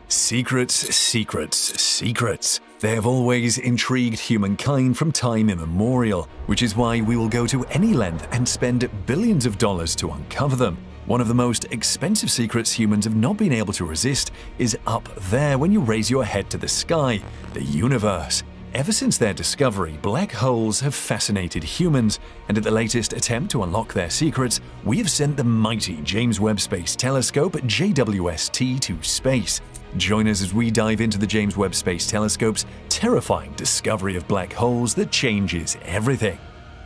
Secrets, secrets, secrets. They have always intrigued humankind from time immemorial, which is why we will go to any length and spend billions of dollars to uncover them. One of the most expensive secrets humans have not been able to resist is up there when you raise your head to the sky, the universe. Ever since their discovery, black holes have fascinated humans, and at the latest attempt to unlock their secrets, we have sent the mighty James Webb Space Telescope JWST to space. Join us as we dive into the James Webb Space Telescope's terrifying discovery of black holes that changes everything.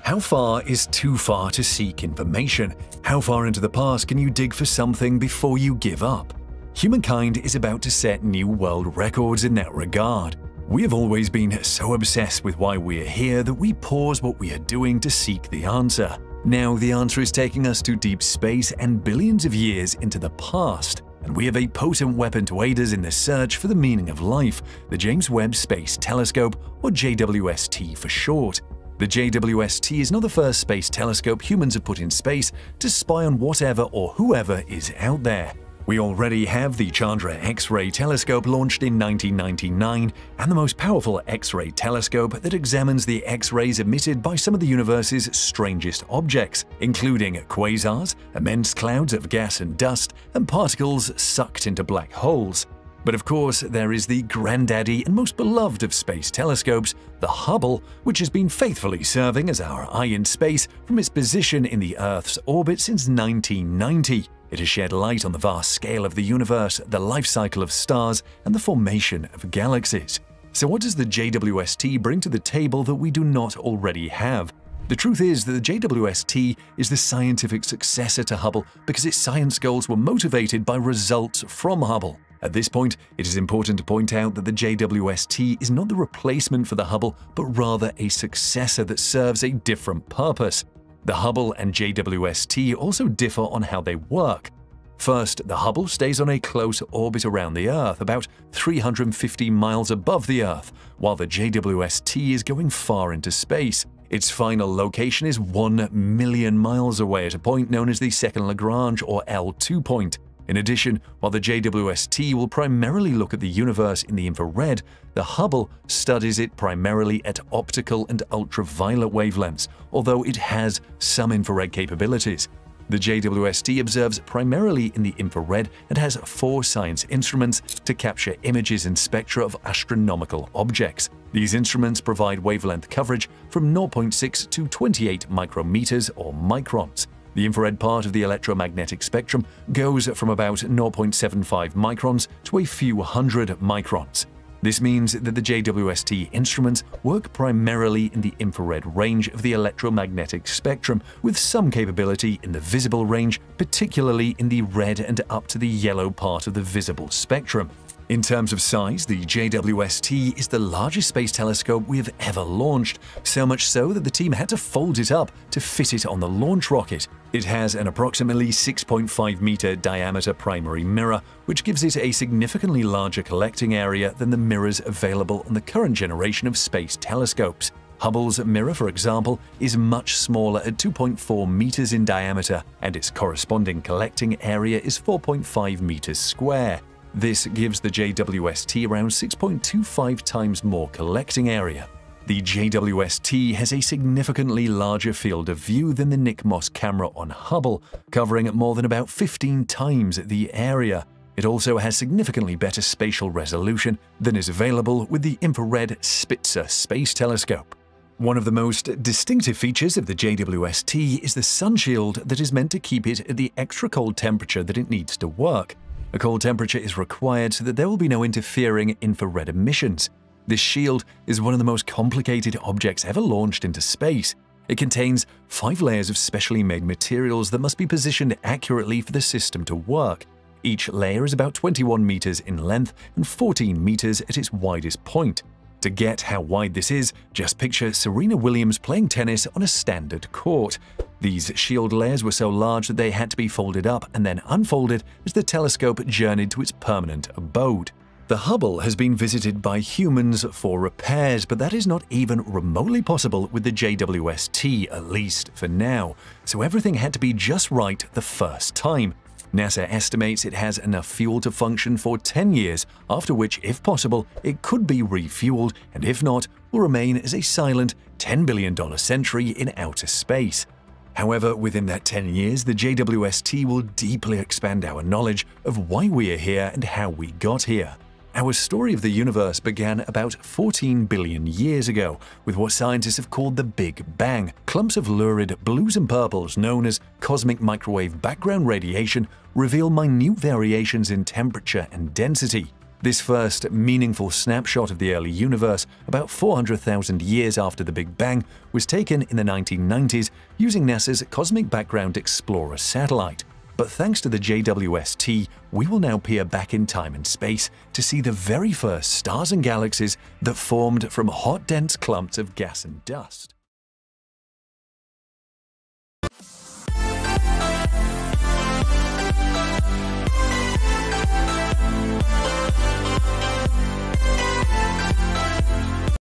How far is too far to seek information? How far into the past can you dig for something before you give up? Humankind is about to set new world records in that regard. We have always been so obsessed with why we are here that we pause what we are doing to seek the answer. Now the answer is taking us to deep space and billions of years into the past, and we have a potent weapon to aid us in the search for the meaning of life, the James Webb Space Telescope, or JWST for short. The JWST is not the first space telescope humans have put in space to spy on whatever or whoever is out there. We already have the Chandra X-ray telescope launched in 1999 and the most powerful X-ray telescope that examines the X-rays emitted by some of the universe's strangest objects, including quasars, immense clouds of gas and dust, and particles sucked into black holes. But of course, there is the granddaddy and most beloved of space telescopes, the Hubble, which has been faithfully serving as our eye in space from its position in the Earth's orbit since 1990. It has shed light on the vast scale of the universe, the life cycle of stars, and the formation of galaxies. So what does the JWST bring to the table that we do not already have? The truth is that the JWST is the scientific successor to Hubble because its science goals were motivated by results from Hubble. At this point, it is important to point out that the JWST is not the replacement for the Hubble, but rather a successor that serves a different purpose. The Hubble and JWST also differ on how they work. First, the Hubble stays on a close orbit around the Earth, about 350 miles above the Earth, while the JWST is going far into space. Its final location is 1 million miles away at a point known as the second Lagrange or L2 point. In addition, while the JWST will primarily look at the universe in the infrared, the Hubble studies it primarily at optical and ultraviolet wavelengths, although it has some infrared capabilities. The JWST observes primarily in the infrared and has 4 science instruments to capture images and spectra of astronomical objects. These instruments provide wavelength coverage from 0.6 to 28 micrometers or microns. The infrared part of the electromagnetic spectrum goes from about 0.75 microns to a few hundred microns. This means that the JWST instruments work primarily in the infrared range of the electromagnetic spectrum, with some capability in the visible range, particularly in the red and up to the yellow part of the visible spectrum. In terms of size, the JWST is the largest space telescope we have ever launched, so much so that the team had to fold it up to fit it on the launch rocket. It has an approximately 6.5-meter diameter primary mirror, which gives it a significantly larger collecting area than the mirrors available on the current generation of space telescopes. Hubble's mirror, for example, is much smaller at 2.4 meters in diameter, and its corresponding collecting area is 4.5 meters square. This gives the JWST around 6.25 times more collecting area. The JWST has a significantly larger field of view than the Nick Moss camera on Hubble, covering more than about 15 times the area. It also has significantly better spatial resolution than is available with the infrared Spitzer space telescope. One of the most distinctive features of the JWST is the sun shield that is meant to keep it at the extra cold temperature that it needs to work. A cold temperature is required so that there will be no interfering infrared emissions. This shield is one of the most complicated objects ever launched into space. It contains 5 layers of specially made materials that must be positioned accurately for the system to work. Each layer is about 21 meters in length and 14 meters at its widest point. To get how wide this is, just picture Serena Williams playing tennis on a standard court. These shield layers were so large that they had to be folded up and then unfolded as the telescope journeyed to its permanent abode. The Hubble has been visited by humans for repairs, but that is not even remotely possible with the JWST, at least for now. So everything had to be just right the first time. NASA estimates it has enough fuel to function for 10 years, after which, if possible, it could be refueled, and if not, will remain as a silent $10 billion century in outer space. However, within that 10 years, the JWST will deeply expand our knowledge of why we are here and how we got here. Our story of the universe began about 14 billion years ago with what scientists have called the Big Bang. Clumps of lurid blues and purples known as cosmic microwave background radiation reveal minute variations in temperature and density. This first meaningful snapshot of the early universe, about 400,000 years after the Big Bang, was taken in the 1990s using NASA's Cosmic Background Explorer satellite. But thanks to the JWST, we will now peer back in time and space to see the very first stars and galaxies that formed from hot, dense clumps of gas and dust.